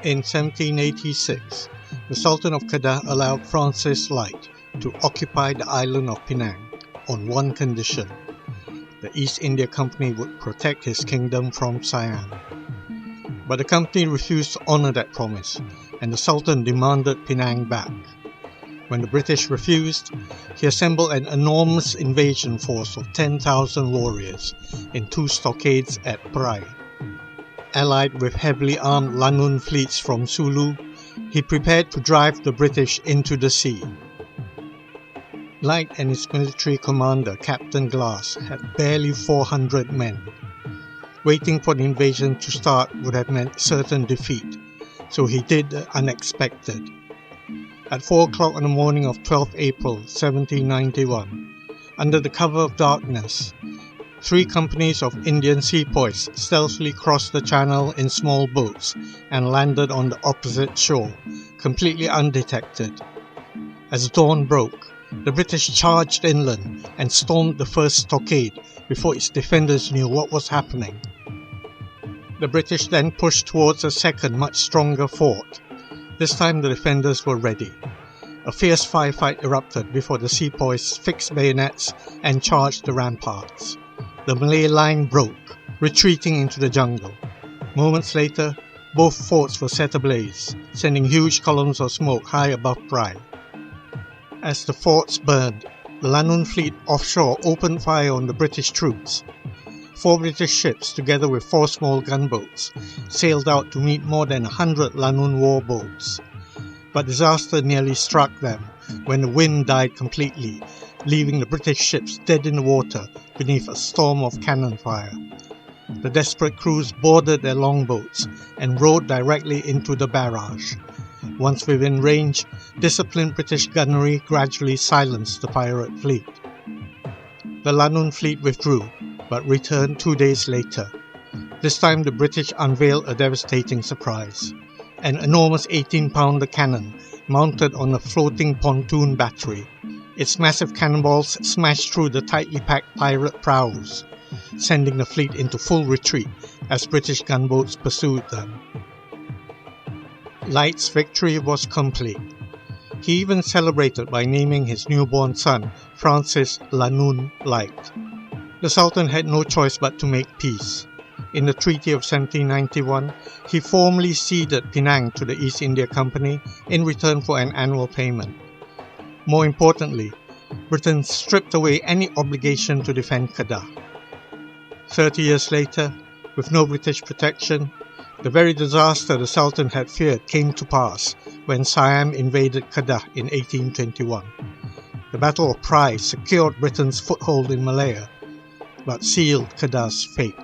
In 1786, the Sultan of Kedah allowed Francis Light to occupy the island of Penang on one condition: the East India Company would protect his kingdom from Siam. But the company refused to honour that promise, and the Sultan demanded Penang back. When the British refused, he assembled an enormous invasion force of 10,000 warriors in 2 stockades at Perai. Allied with heavily armed Lanun fleets from Sulu, he prepared to drive the British into the sea. Light and his military commander, Captain Glass, had barely 400 men. Waiting for the invasion to start would have meant certain defeat, so he did the unexpected. At 4 o'clock on the morning of 12 April 1791, under the cover of darkness, 3 companies of Indian sepoys stealthily crossed the channel in small boats and landed on the opposite shore, completely undetected. As dawn broke, the British charged inland and stormed the first stockade before its defenders knew what was happening. The British then pushed towards a second, much stronger fort. This time the defenders were ready. A fierce firefight erupted before the sepoys fixed bayonets and charged the ramparts. The Malay line broke, retreating into the jungle. Moments later, both forts were set ablaze, sending huge columns of smoke high above Perai. As the forts burned, the Lanun fleet offshore opened fire on the British troops. 4 British ships, together with 4 small gunboats, sailed out to meet more than 100 Lanun war boats. But disaster nearly struck them when the wind died completely, leaving the British ships dead in the water beneath a storm of cannon fire. The desperate crews boarded their longboats and rowed directly into the barrage. Once within range, disciplined British gunnery gradually silenced the pirate fleet. The Lanun fleet withdrew, but returned 2 days later. This time the British unveiled a devastating surprise: an enormous 18-pounder cannon mounted on a floating pontoon battery. Its massive cannonballs smashed through the tightly packed pirate prows, sending the fleet into full retreat as British gunboats pursued them. Light's victory was complete. He even celebrated by naming his newborn son Francis Lanun Light. The Sultan had no choice but to make peace. In the Treaty of 1791, he formally ceded Penang to the East India Company in return for an annual payment. More importantly, Britain stripped away any obligation to defend Kedah. 30 years later, with no British protection, the very disaster the Sultan had feared came to pass when Siam invaded Kedah in 1821. The Battle of Perai secured Britain's foothold in Malaya, but sealed Kedah's fate.